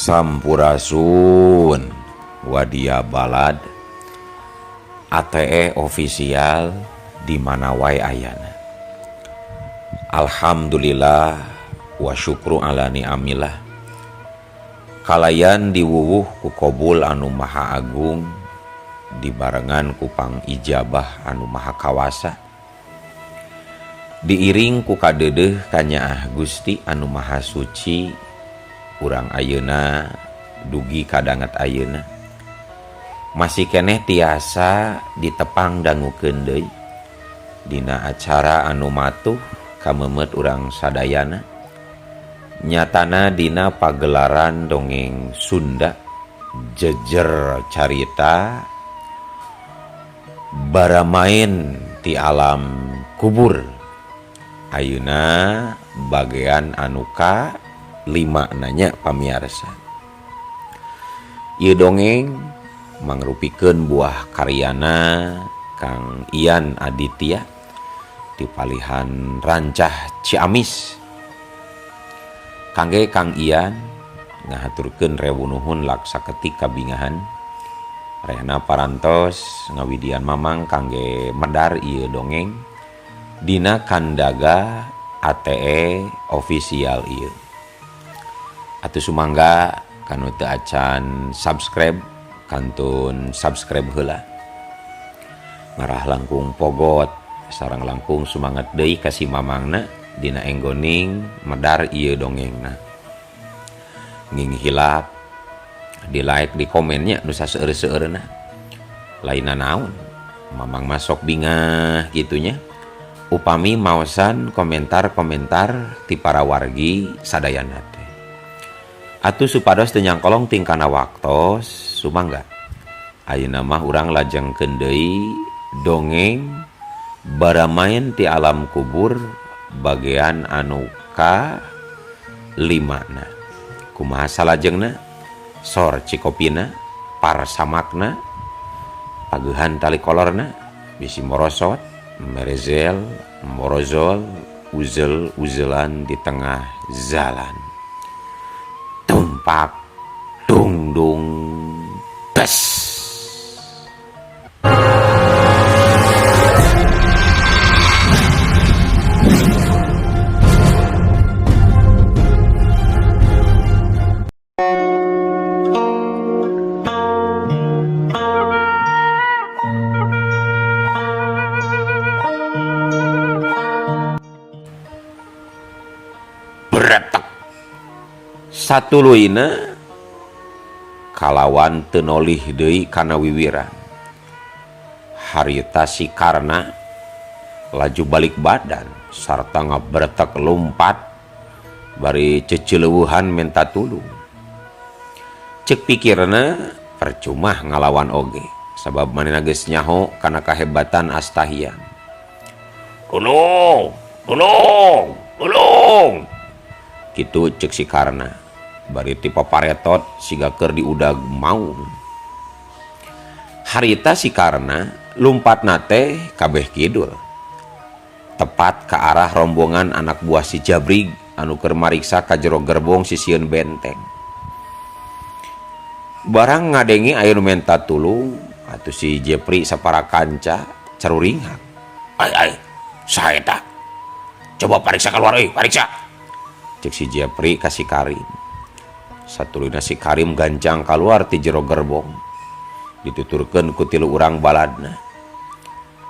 Sampurasun Wadia Balad ATE official di mana wae ayana. Alhamdulillah wa syukru ala ni'amillah. Kalayan diwuwuh ku qobul anu maha agung, dibarengan ku pang ijabah anu maha kawasa. Diiring ku kadeudeuh kanyaah Gusti anu maha suci, urang ayeuna dugi kadanget ayeuna masih keneh tiasa ditepang dangukeun deui dina acara anu matuh kamemet urang sadayana, nyatana dina pagelaran dongeng Sunda jejer carita baramain ti alam kubur. Ayeuna bagean anu ka 5 nanya pamiarsa. Ieu dongeng mangrupikeun buah karyana Kang Ian Aditya di Palihan Rancah Ciamis. Kangge Kang Ian ngahaturkeun rewu nuhun laksa ketika bingahan. Rehna parantos ngawidian mamang kangge medar ieu dongeng dina kandaga ATE official ieu. Atuh sumangga kanu teu acan subscribe kantun subscribe heula. Ngarah langkung pogot sareng langkung sumanget deui ka si mamangna dina enggoning medar ieu dongengna. Nging hilap di like di komennya nu saseueur-seueurna. Lainna naon? Mamang masok bingah gitunya. Upami maosan komentar-komentar ti para wargi sadayana teh. Atuh supados teu nyangkolong tingkana waktos sumangga. Ayeuna mah urang lajengkeun deui dongeng baramain ti alam kubur bagean anu ka 5na. Kumaha salajengna? Sor cikopina, parsamakna, pageuhan tali kolorna, bisi morosot, merezel, morozol, uzel-uzelan di tengah jalan. Tumpak, dung-dung, bes. Satuluina kalawan teu nolih deui kana wiwiran. Harita si Karna laju balik badan sarta ngabretek lompat bari cecileuweuhan menta tulung. Ceuk pikirna percuma ngalawan oge sabab manehna geus nyaho kana kahebatan Astahian. Tulung, tulung, tulung. Kitu ceuk si Karna. Bari ti paparetot siga keur diudag maung. Harita si Karna lumpatna teh kabeh kidul. Tepat ke arah rombongan anak buah si Jabrig anu keur mariksa ka jero gerbong sisieun benteng. Barang ngadengi aya nu menta tulung atuh si Jepri sapara kanca caruringhak. Ai, saha eta? Coba pariksa keluar euy, pariksa. Cek si Jepri ka si Karim. Satulina si Karim gancang keluar ti jero gerbong. Dituturkeun ku tilu urang baladna.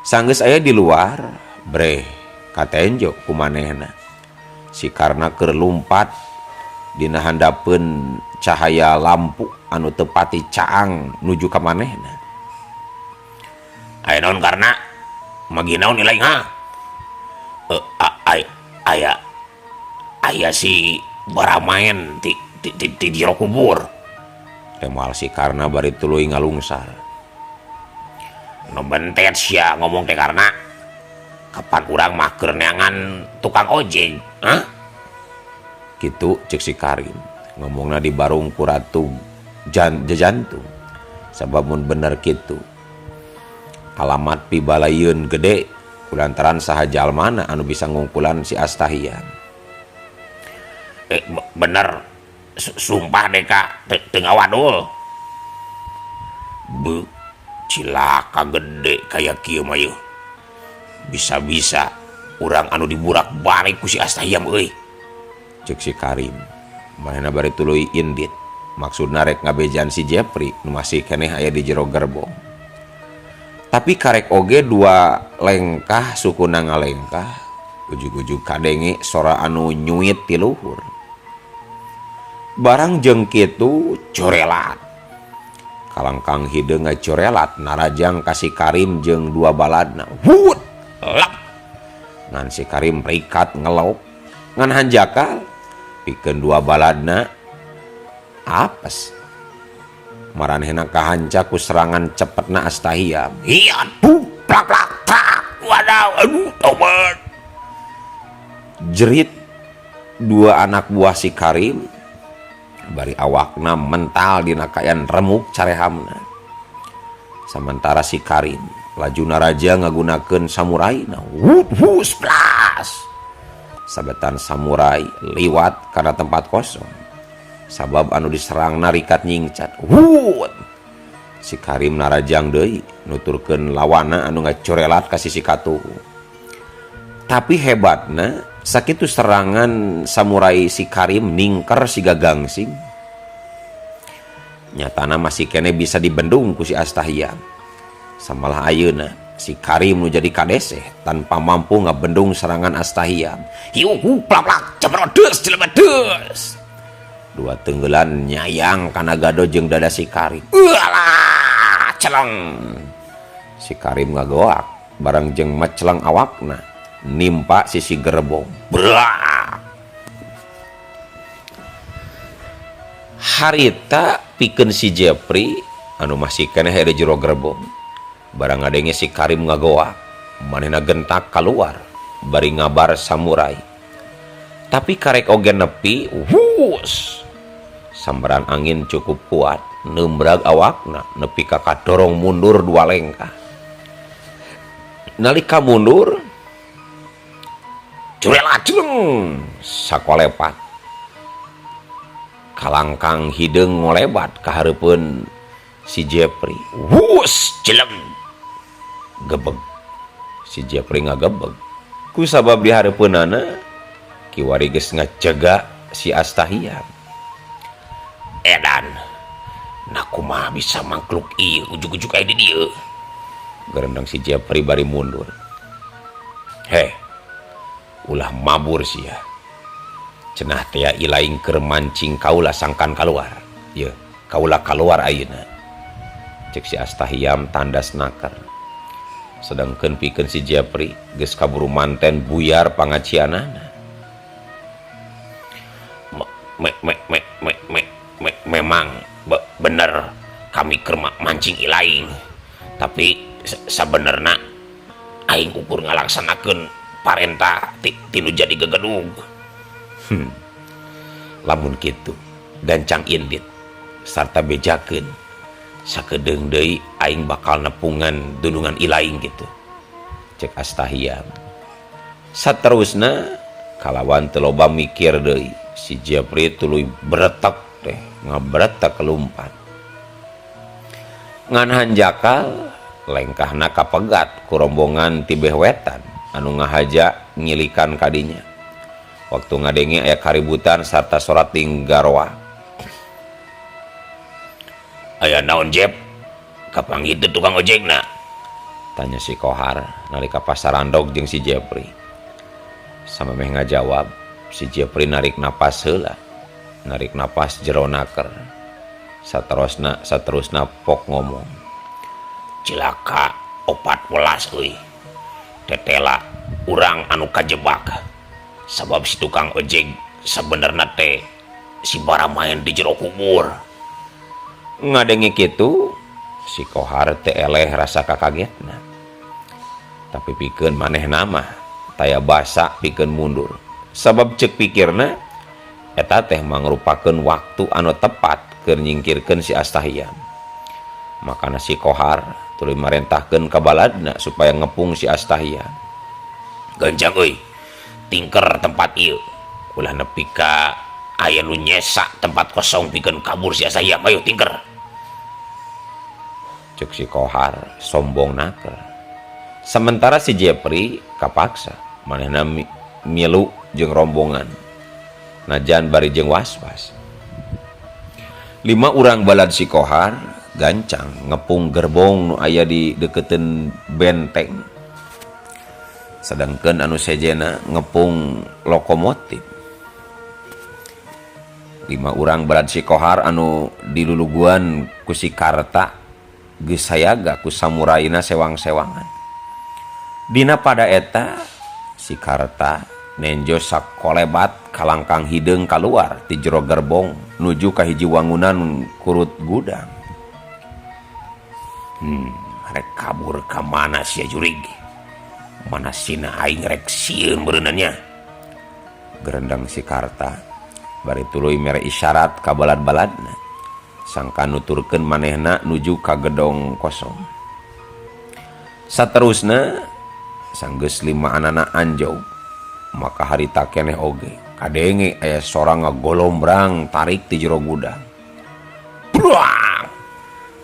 Sanggeus aya di luar, breh katenjo ku manehna. Si Karna keur lumpat dina handapeun cahaya lampu anu teu pati caang nuju ka manehna. Aya naon Karna? Magi naon nilai ha? Aya si baramain ti jero kubur. Temal si Karna bari tuluy ngalungsar. Nu bentet sia ngomong teh Karna. Kapan urang mah keur neangan tukang ojek, hah? Kitu ceuk si Karim. Ngomongna di barung ku Ratu Jejantung. Sabab mun bener kitu. Alamat pibalayeun gede kulantaran saha jalmana anu bisa ngungkulan si Astahian. Bener sumpah deh kak tengah wadul be cilaka gede kayak kieu mah yeuh bisa-bisa urang anu diburak balik ku si Astahiyam euy cek si Karim manehna bari tuluy indit maksudna rek ngabejaan si Jepri nu masih keneh aya di jero gerbong tapi karek oge dua lengkah sukuna ngalengkah ujug-ujug kadenge sora anu nyuit ti luhur barang jeung kitu corelat kalangkang hideung ngacorelat narajang kasih Karim jeung dua baladna wut lap ngan si Karim rikat ngelok ngan hanjakal pikeun dua baladna apes maranehna kahanca ku serangan cepetna Astahiyam hiat plak plak plak wadaw aduh tobat jerit dua anak buah si Karim bari awakna mental dina kayan remuk carehamna sementara si Karim laju naraja ngagunakeun samuraina wut hus plas sabetan samurai liwat karena tempat kosong sabab anu diserang narikat nyingcat wut si Karim narajang deui nuturkeun lawana anu ngacorelat ka sisi katuhu tapi hebatna sakitu serangan samurai si Karim ningker si gagangsing nyatana masih kene bisa dibendung ku si Astahiyam samalah ayeuna si Karim nu jadi kadeseh tanpa mampu ngabendung serangan Astahiyam hiu plak plak ceprodes cilebedes dua tenggelan nyayang kana gado jeung dada si Karim ulah celeng si Karim ngagoak barang jeung macelang awakna nimpa sisi gerbong blah harita pikeun si Jepri anu masih keneh di jero gerbong barang ngadenge si Karim ngagoak manehna gentak keluar bari ngabar samurai tapi karek oge nepi hus sambaran angin cukup kuat nembrag awakna nepi ka kadorong mundur dua lengkah nalika mundur curelat jeleng sakolepat kalangkang hideung ngolebat ka hareupeun si Jepri wus jeleng gebeg si Jepri ngagebeg ku sabab di hareupeunana kiwari geus ngacegak si Astahiyam edan nah kumaha bisa mangkluk ieu ujug-ujug aya di dieu gerendang si Jepri bari mundur heh ulah mabur sia cenah teh ilaing keur mancing kaula sangkan keluar ye kaula keluar ayeuna cek si Astahiyam tandas nakar sedangkeun pikeun si Jepri geus kaburu manten buyar pangacianana memang bener kami keur mancing ilaing tapi sabenerna aing ukur ngalaksanakeun parentah tinu jadi gegedug lamun kitu dancang indit sarta bejakeun sakedeung deui aing bakal nepungan dunungan ilaing gitu cek Astahiyam saterusna kalawan teu loba mikir deui si Jepri tuluy bretek teh ngabretek kelumpat ngan hanjakal lengkahna kapegat ku rombongan tibeh wetan anu ngahaja ngilikan kadinya waktu ngadenge aya kaributan sarta sorat tinggarwa aya naon Jep kapanggih teu tukang ojekna tanya si Kohar nalika pasarandog jeung si Jepri samemeh ngajawab si Jepri narik napas heula narik napas jero naker saterusna pok ngomong cilaka 14 euy tetela urang anu kajebak sabab si tukang ojek sebenarnya teh si bara main di jero kubur ngadenge kitu si Kohar teh eleh rasa kakagetna tapi pikeun manehna mah taya basa pikeun mundur sabab cek pikirna eta teh mangrupakeun waktu anu tepat keur nyingkirkeun si Astahiyam makana si Kohar tuluy marentahkeun ka baladna supaya ngepung si Astahiyam ganjang euy tingker tempat ieu ulah nepi ka aya nu nyesa tempat kosong pikeun kabur si Astahiyam, ayo tingker. Cek si Kohar sombong naker. Sementara si Jepri kapaksa manehna milu jeung rombongan najan bari jeung was-was. 5 urang balad si Kohar gancang ngepung gerbong nu aya di deketin benteng, sedangkan anu sejena ngepung lokomotif. 5 urang balad si Kohar anu diluluguan ku si Karta geus sayaga ku samuraina sewang-sewangan. Dina pada eta si Karta nenjo sakolebat kalangkang hideung kaluar ti jero gerbong nuju ka hiji wangunan kurut gudang. Rek kabur ka mana sia jurig? Mana sina aing rek sieun beunanya? Gerendang si Karta bari tuluy mere isyarat ka balad-baladna sangka nuturkeun manehna nuju ka gedong kosong. Saterusna sanggeus 5 anana anjog maka harita keneh oge kadenge aya sorang ngagolombrang tarik ti jero gudang. Bruang!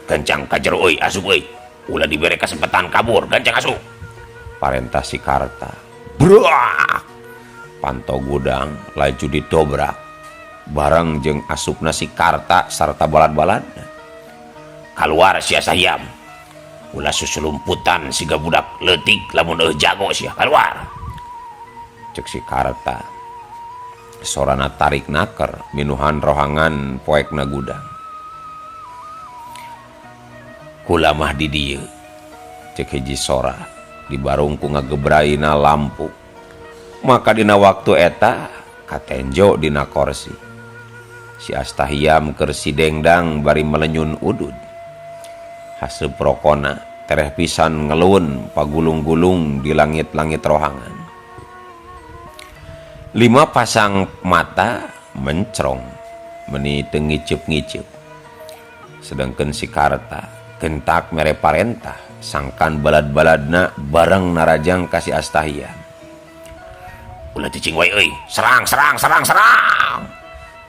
Gancang ka jero euy, asup euy. Ulah dibere kesempatan kabur, gancang asup. Parentah si Karta. Bruang! Panto gudang laju didobrak. Bareng jeung asupna si Karta sarta balad-baladna. Kaluar si Astahiyam. Ulah susulumputan siga budak leutik lamun jago sia kaluar. Cek si Karta sorana tarik naker minuhan rohangan poekna gudang. Kula mah di dieu cek hiji sora di barungku ngagebraina lampu. Maka dina waktu eta katenjo dina korsi si Astahiyam keur sidengdang bari melenyun udud. Haseup rokona tereh pisan ngeluun pagulung-gulung di langit-langit rohangan. 5 pasang mata mencrong meni teu ngiceup-ngiceup. Sedangkan si Karta gentak mere parentah sangkan balad-baladna bareng narajang ka si Astahiyam. Ulah cicing wae euy, serang.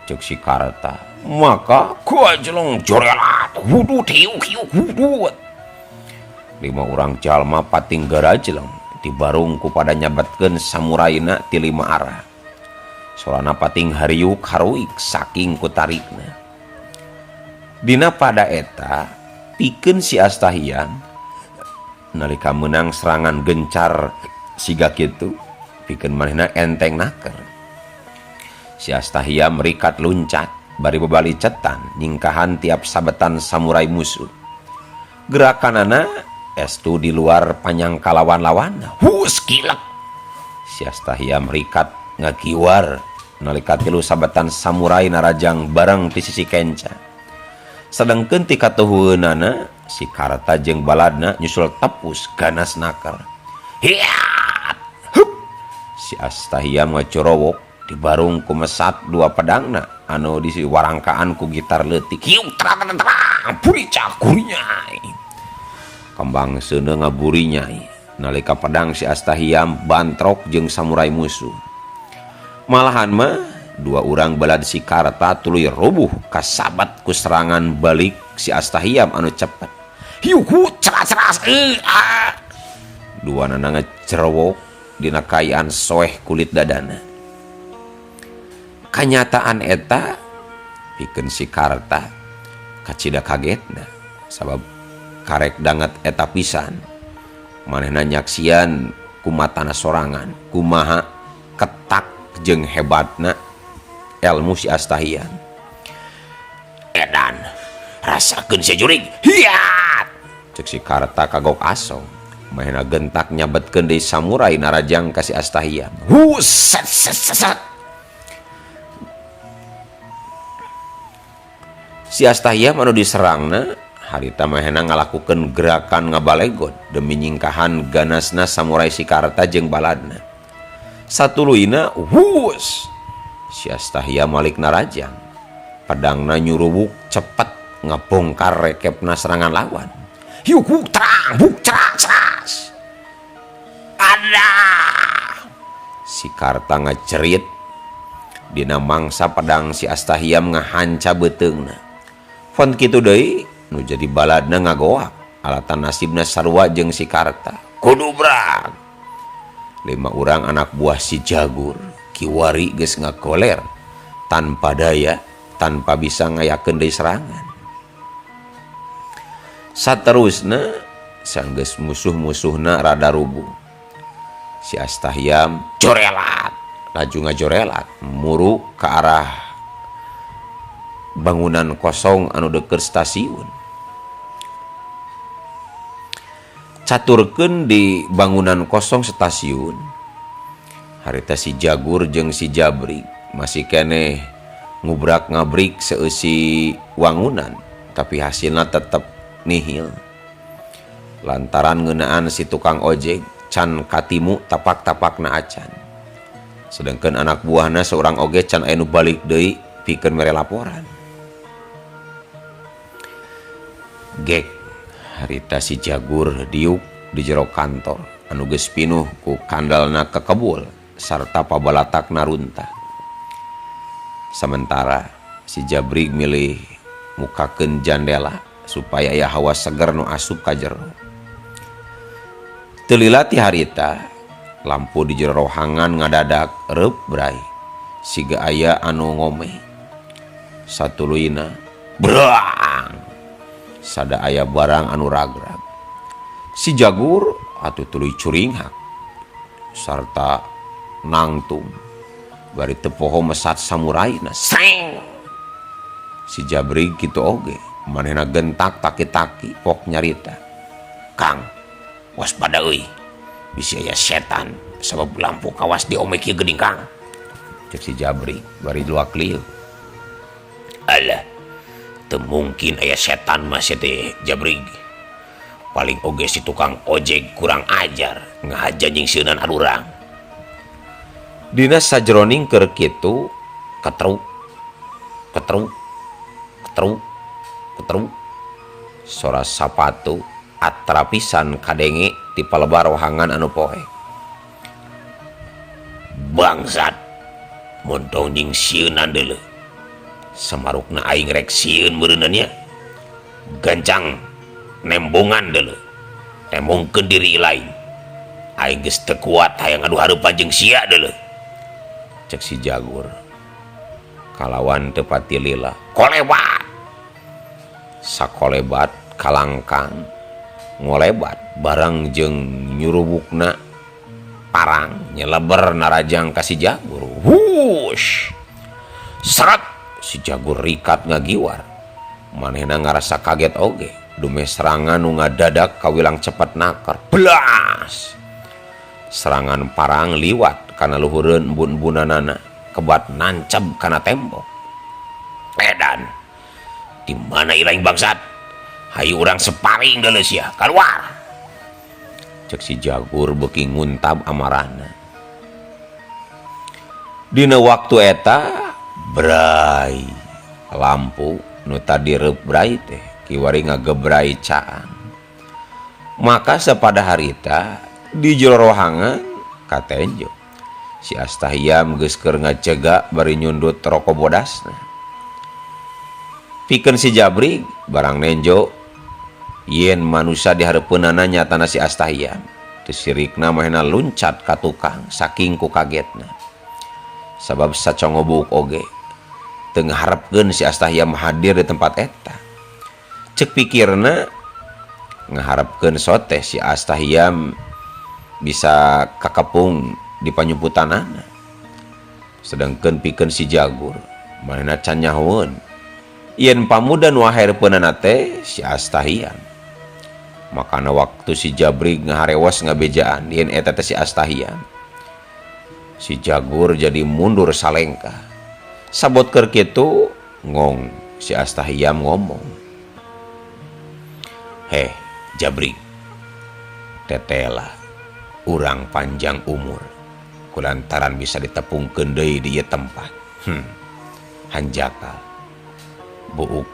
Cek si Karta. Maka ku ajeleng jorelat, hudut hiuk-hiuk hudut. 5 urang jalma pating garajeleng dibarung ku pada nyabatkeun samuraina ti 5 arah. Sorana pating hariuk haruik saking kutarikna. Dina pada eta pikeun si Astahiyam nalika menang serangan gencar siga kitu pikeun manehna enteng naker. Si Astahiyam rikat luncat bari babalicetan nyingkahan tiap sabetan samurai musuh. Gerakanana estu di luar panyangkalawan-lawanna. Hus kilek. Si Astahiyam rikat ngakiwar nalika 3 sabetan samurai narajang bareng ti sisi kenca. Sedengkeun ti katuhueunana si Karta jeung baladna nyusul tepus ganas naker. Hiat! Hup! Si Astahiyam ngacorowok dibarung ku mesat 2 pedangna anu diwarangkaan ku gitar leutik. Hiuk terang burica gurinyai. Kembang seuneu ngaburinyai nalika pedang si Astahiyam bantrok jeung samurai musuh. Malahan mah 2 urang balad si Karta tuluy rubuh kasabat ku serangan balik si Astahiyam anu cepet. Hiuh ceras-ceras duanana ngacerowok dina kayaan soeh kulit dadana. Kanyataan eta pikeun si Karta kacida kagetna sabab karek danget eta pisan manehna nyaksian kumatana sorangan kumaha ketak jeung hebatna ilmu si Astahiyam. Edan rasakeun sia jurig. Hiat! Cek si Karta kagok asong manehna gentak nyabetkeun deui samurai narajang ka si Astahiyam. Huset set. Si Astahiyam anu diserangna harita manehna ngalakukeun gerakan ngabalegot demi nyingkahan ganasna samurai si Karta jeung baladna. Satuluina hus si Astahiyam malik narajang pedangna nyurubuk cepet ngabongkar rekepna serangan lawan. Hiuk terang buk ceras. Ada si Karta ngacerit dina mangsa pedang si Astahiam ngahanca beteungna. Font kitu deui nu jadi baladna ngagoak alatan nasibna sarua jeung si Karta. Kudubrak 5 urang anak buah si Jagur kiwari geus ngakoler tanpa daya, tanpa bisa ngayakeun deui serangan. Saterusna sanggeus musuh-musuhna rada rubuh, si Astahiam jorelat, laju ngajorelat muru ke arah bangunan kosong anu deket stasiun. Caturkeun di bangunan kosong stasiun, harita si Jagur jeung si Jabrik masih keneh ngubrak-ngabrik seusi wangunan, tapi hasilna tetep nihil. Lantaran ngeunaan si tukang ojek can katimu tapak-tapakna acan. Sedangkan anak buahna seorang oge can aya nu balik deui pikeun mere laporan. Gek harita si Jagur diuk di jero kantor anu geus pinuh ku kandalna kekebul sarta pabalatakna runtah. Sementara si Jabrik milih mukakeun jandela supaya aya hawa seger nu asup ka jero. Teu lila ti harita lampu di jero rohangan ngadadak reup bray siga aya anu ngomeh. Satuluyna brang sada aya barang anu ragrag. Si Jagur atuh tuluy curinghak sarta nangtung bari teu poho mesat samurayna seng. Si Jabrik kitu oge manehna gentak taki-taki pok nyarita, "Kang, waspada euy, bisi aya setan sabab lampu kawas diomeh kieu geuning Kang," cek si Jabrik bari luak lieu. "Alah, teu mungkin aya setan mah teh Jabrik. Paling oge si tukang ojek kurang ajar ngahaja jeung sieunnan arurang." Dina sajroning keur kitu ketruk ketruk ketruk ketruk sora sapatu atrapisan kadenge ti palebar rohangan anu poe. "Bangsat, montong jeung sieunnan deuleu. Samarukna aing rek sieun meureunna nya. Gancang nembongan deuleu. Tembongkeun diri lain. Aing geus teu kuat hayang adu hareupan jeung sia deuleu," cek si Jagur. Kalawan teu pati lila, "Kolebat." Sakolebat kalangkang ngolebat barang jeung nyurubukna parang nyeleber narajang ka si Jagur. Wush! Seret! Si Jagur rikat ngagiwar. Manehna ngarasa kaget oge. Dume serangan nu ngadadak kawilang cepet nakar. Blas! Serangan parang liwat kana luhureun embun-embunanana kebat nancep kana tembok. "Edan, di mana ilaing bangsat? Hayu urang separing deuleu sia, kaluar!" cek si Jagur beuki nguntab amarahna. Dina waktu eta bray lampu nu tadi reup bray teh kiwari ngagebray caang. Maka sapada harita di jero rohangan katenjo si Astahiam geus keur ngajega bari nyundut roko bodasna. Pikeun si Jabrik barang nenjo yen manusia dihareupeunana nyatana si Astahiam. Teu sirikna mahena luncat ka tukang saking ku kagetna. Sabab sacongo buuk oge teu ngaharepkeun si Astahiam hadir di tempat eta. Cek pikirna ngaharepkeun soteh si Astahiam bisa kakepung di panyumputanana. Sedangkeun pikeun si Jagur manehna can nyahoeun yen pamuda nu ahareupeunana teh si Astahiam. Makana waktu si Jabrik ngaharewas ngabejaan yen eta teh si Astahiam, si Jagur jadi mundur salengkah. Sabot keur kitu ngong si Astahiam ngomong, "Heh Jabrik, tetela urang panjang umur kulantaran bisa ditepungkeun deui di ieu tempat. Hanjakal buuk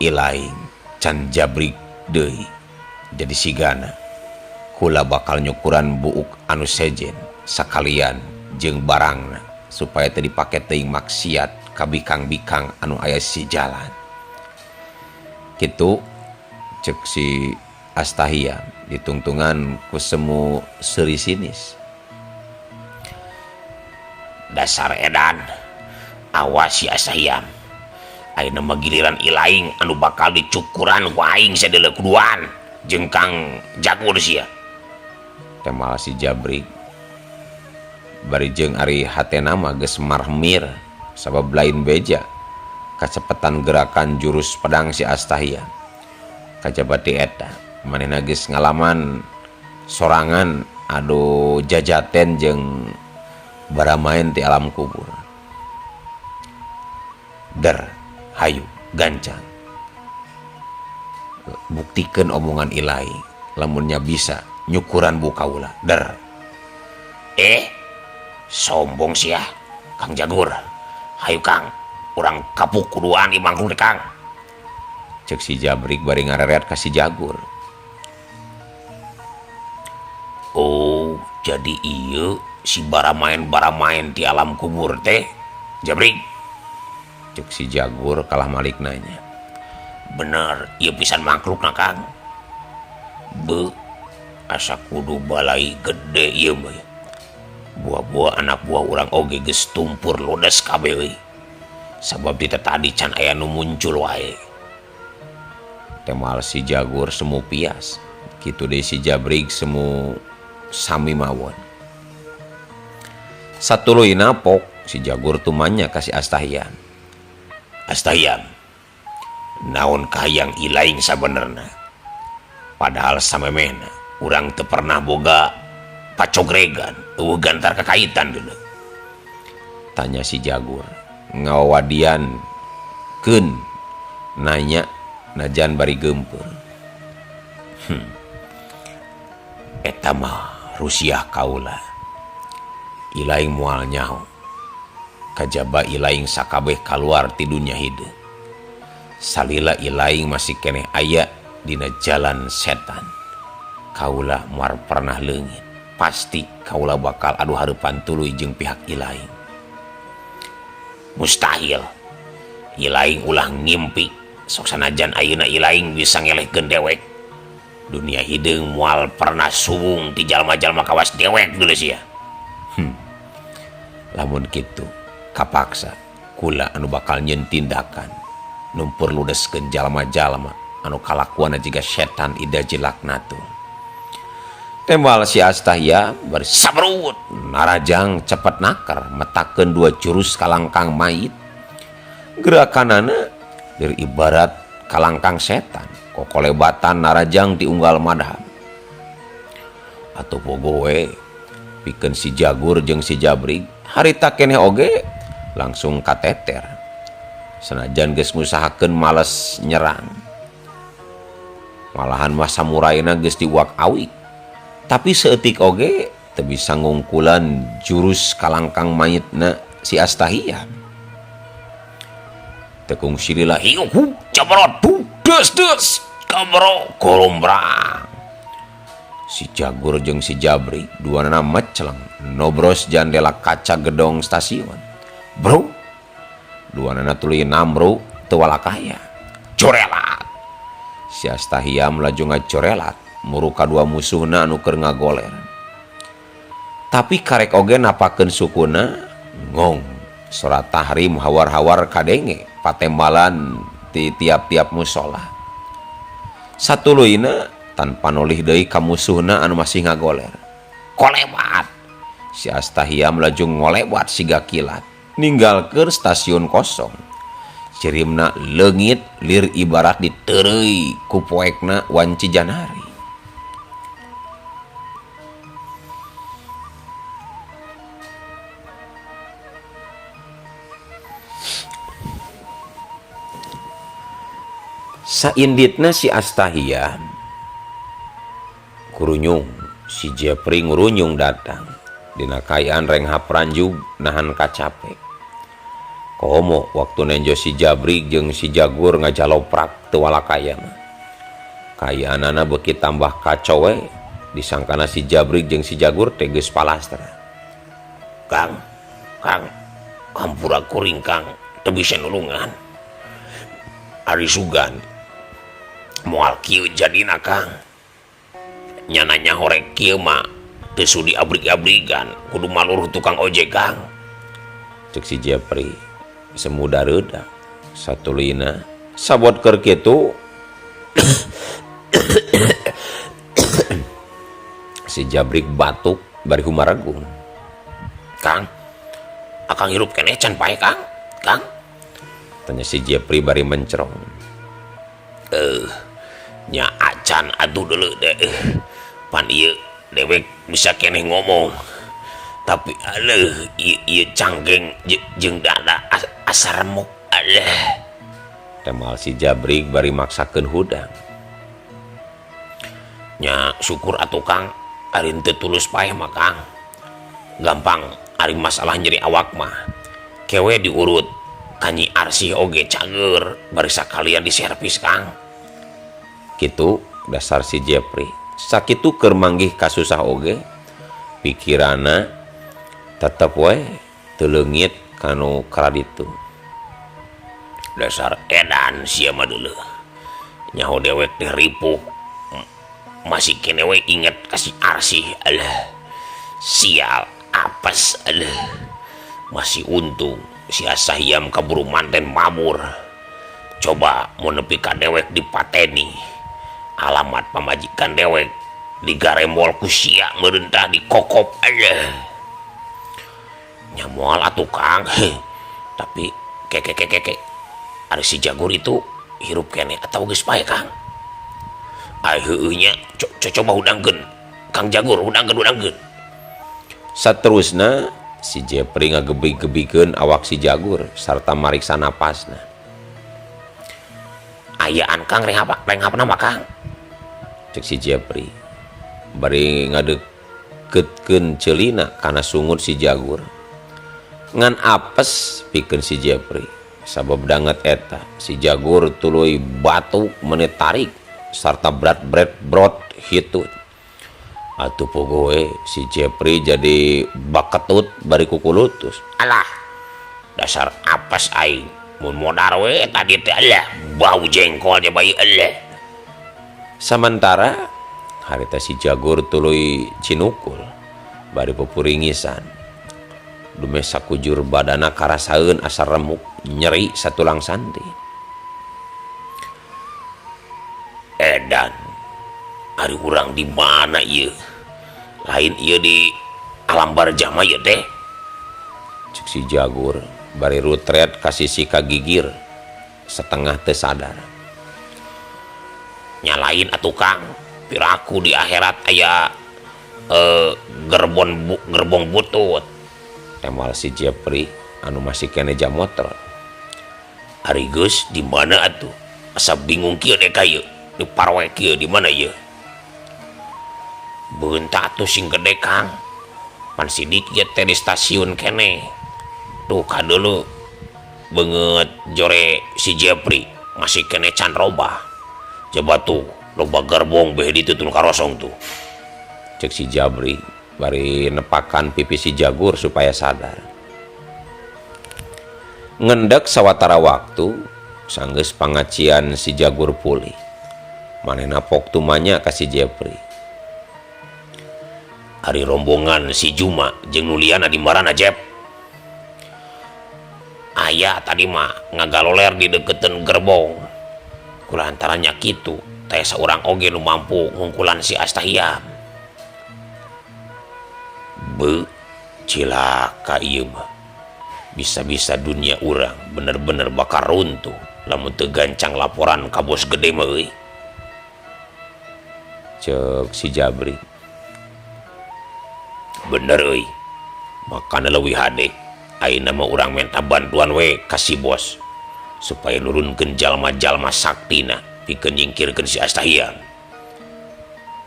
ilaing can Jabrik deui. Jadi sigana kula bakal nyukuran buuk anu sejen sakalian jeung barangna supaya tadi dipakai teuing maksiat ka bikang-bikang anu aya si jalan. Kitu cek si Astahiyam ditungtungan ku semu seuri sinis. Dasar edan, awas si Astahiyam. Ayeuna mah giliran ilaing anu bakal dicukuran ku aing sadele kuduan jeung Kang Jagur sia. Temal si Jabrik bari jeung ari hatena mah geus marmir sabab lain beja kacepetan gerakan jurus pedang si Astahiyam. Kajabati eta manehna geus ngalaman sorangan adu jajaten jeung baramaen ti alam kubur. Der, hayu, gancang. Buktikeun omongan Ilahi, lamunnya bisa nyukuran bukaula. Der. Sombong sia, Kang Jagur. Hayu Kang, urang kapuk kuduan imangkung Kang. Cek si Jabrik bari ngareret ka si Jagur. Oh, jadi iya si baramaen di alam kubur teh, Jabrik. Cek si Jagur kalah malik nanya. Bener, iya pisan makhluk na Kang. Asa kudu balai gede iya mah. Buah-buah anak buah urang oge geus tumpur ludes kabeh euy. Sabab di tadi can aya nu muncul wae. Temal si Jagur semu pias. Kitu deui si Jabrik semu sami mawon. Satuluy napok si Jagur tumanya ka si Astahiyam. Astahiyam, naon kahayang ilaing sabenerna. Padahal samemehna urang teu pernah boga pacogregan, eueuh gantar kakaitan dulu. Tanya si Jagur, ngawadian keun nanya najan bari geumpeur. Eta mah rusiah kaula. Ilaing moal nyaho. Kajaba ilaing sakabeh kaluar ti dunya hideung. Salila ilaing masih keneh aya dina jalan setan. Kaula moal pernah leungit. Pasti kaula bakal adu hareupan tuluy jeung pihak ilaing. Mustahil. Ilaing ulah ngimpi. Sok sanajan ayeuna ilaing bisa ngelehkeun dewek. Dunia hideung moal pernah suwung ti jalma-jalma kawas dewek dulu sia. Lamun kitu kapaksa kula anu bakal nyeun tindakan numpur ludeskeun jalma-jalma anu kalakuanna jiga setan ida jilaknatul. Tembal si Astahiyam bari sabrut narajang cepet nakar metakeun dua jurus kalangkang mayit. Gerakanana dari ibarat kalangkang setan kokolebatan narajang diunggal madhab. Atuh pogowe pikeun si Jagur jeung si Jabrik harita keneh oge langsung kateter. Senajan geus ngusahakeun males nyerang. Malahan mah samuraina geus diuak awik. Tapi seeutik oge teu bisa ngungkulan jurus kalangkang mayitna si Astahiyam. Tekung silila hiup cabrot des kamro kolombrang. Si Jagur jeung si Jabrik duana meceleng nobros jandela kaca gedong stasiun. Bro, duana tuluy namro teu walakaya. Corelat. Si Astahiyam laju ngacorelat muru kadua musuhna anu keur ngagoler. Tapi karek oge napakeun sukuna ngong surat tahrim hawar-hawar kadenge patembalan ti tiap-tiap musola. Satuluyna tanpa nolih deui ka musuhna anu masih ngagoler. Kolebat. Si Astahiyam laju ngolebat siga kilat ninggalkeun stasiun kosong. Cirimna leungit lir ibarat diteureuy ku poekna wanci janari. Sainditna si Astahiyam kurunyung si Jepri ngurunyung datang dina kayaan renghap ranjug nahan kacapek. Komo waktu nenjo si Jabrik jeung si Jagur ngajaloprak teu walakaya mah. Kayaanana beuki tambah kacau we disangkana si Jabrik jeung si Jagur teh geus palastra. Kang, hampura kuring Kang teu bisa nulungan. Ari sugan moal kieu jadina Kang. Nyananya horek kieu mah teu sudi abrig-abrigan, kudu maluruh tukang ojek Kang. Cek si Jepri semudah reda satulina sabot keur kitu si Jabrik batuk bari humaragung. Kang, akang hirup keneh can pae Kang. Kang, Tanya si Jepri bari mencerong. nya acan aduh dulu deh. Pan ieu dewek bisa keneh ngomong. Tapi ieu canggeng jeung dada asa remuk. Temal si Jabrik bari maksakeun hudang. Nya syukur atuh Kang, ari teu tulus paeh mah Kang. Gampang ari masalah nyeri awak mah. Kewe diurut kanyi arsih oge cager bari sakalian diservis Kang. Kitu dasar si Jepri. Sakitu keur manggih kasusah oge. Pikirana tetep we teu leungit kanu kala ditu. Dasar edan sia mah deuleu. Nyaho dewek teh ripuh. Masih kene we inget kasih arsih. Sial apes. Masih untung si Asahiam kaburu manten mabur. Coba mau nepi ka dewek dipateni. Alamat pamajikan dewek digarembol ku sia meurentah dikokop nyamoal atuh Kang. Tapi keke ari si Jagur itu hirup kene atau geus pae Kang. Ai heueuh nya coba hudangkeun Kang Jagur, hudangkeun. Saterusna si Jepri ngagebig-gebikeun awak si Jagur sarta mariksa napasna. Ayaan Kang renghapna mah Kang. Cek si Jepri bari ngadeketkeun ceulina kana sungut si Jagur. Ngan apes pikeun si Jepri. Sabab danget eta si Jagur tuluy batuk menit tarik sarta brot hitut. Atuh pogoe si Jepri jadi baketut bari kukulutus. Alah, dasar apes aing. Mun modar we tadi teh bau jengkol je bayi Samantara harita si Jagur tuluy cinukul bari pupuringisan. Dume sakujur badana karasaeun asa remuk nyeri satulang sandi. Edan, ari urang di mana ieu? Lain ieu di alam barjah mah ieu teh. Cek si Jagur bari rutret ka sisi kagigir setengah teu sadar. Nyalain atuh Kang, piraku di akhirat aya gerbong butut. Temal si Jepri anu masih kene jamotron. Ari geus di mana atuh? Asa bingung kieu deh kayu. Di parwe kieu di mana ieu? Beunta atuh sing gede Kang. Pan sidik ieu teh di stasiun kene. Tuh kadeulu beungeut jore si Jepri masih kene can robah. Coba tuh loba gerbong beh ditutul karosong tuh. Cek si Jabri bari nepakan pipi si Jagur supaya sadar. Ngendek sawatara waktu sanggeus pangacian si Jagur pulih. Manehna pok tumanya ka si Jepri. Ari rombongan si Juma jeung Nuliana di marana Jep. Aya tadi mah ngagaloler di deketan gerbong. Kulantarannya kitu teh saurang oge nu mampu ngungkulan si Astahiam. Cilaka ieu mah. Bisa-bisa dunia urang bener-bener bakal runtuh lamun teu gancang laporan ka bos gede mah euy. Cek si Jabri. Bener euy. Makana leuwih hade ayeuna mah urang minta bantuan we ka si bos supaya nurunkeun jalma-jalma saktina pikeun nyingkirkeun si Astahiam.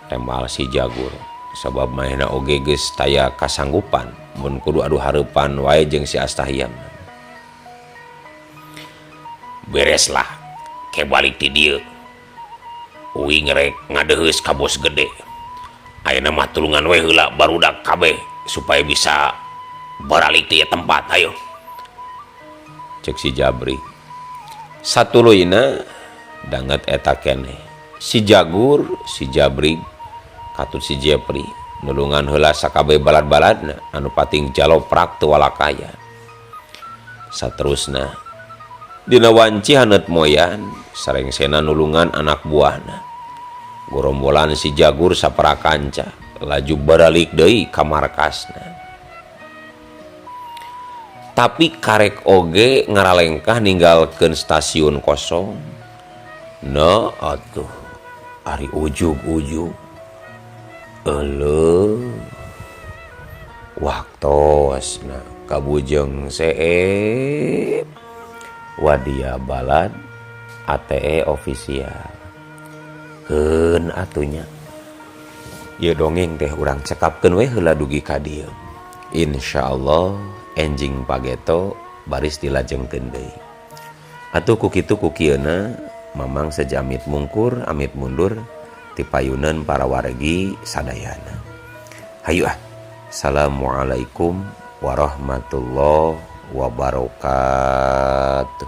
Temal si Jagur sabab manehna oge geus taya kasanggupan mun kudu adu hareupan wae jeung si Astahiam. Bereslah ke balik ti dieu. Uing rek ngadeheus ka bos gede. Ayeuna mah tulungan we heula barudak kabeh supaya bisa baralik ti tempat. Ayo cek si Jabri. Satuluina danget eta keneh. Si Jagur, si Jabri, katut si Jepri nulungan heula sakabeh balad-baladna anu pating jaloprak teu walakaya. Saterusna dina wanci haneut moyan sarengsena nulungan anak buahna. Gorombolan si Jagur saparakanca laju baralik deui ka markasna. Tapi karek oge ngaralengkah ninggalkeun stasiun kosong. Nah atuh ari ujug-ujug waktosna kabujeng seep wadia balad ATE ofisial keun atunya. Ieu dongeng teh urang cekapkeun we heula dugi ka dieu. Insyaallah enjing pageto baris dilajengkeun deui. Atuh ku kitu ku kieuna mamang sejamit mungkur amit mundur ti payunan para wargi sadayana. Hayu ah. Assalamualaikum warahmatullahi wabarakatuh.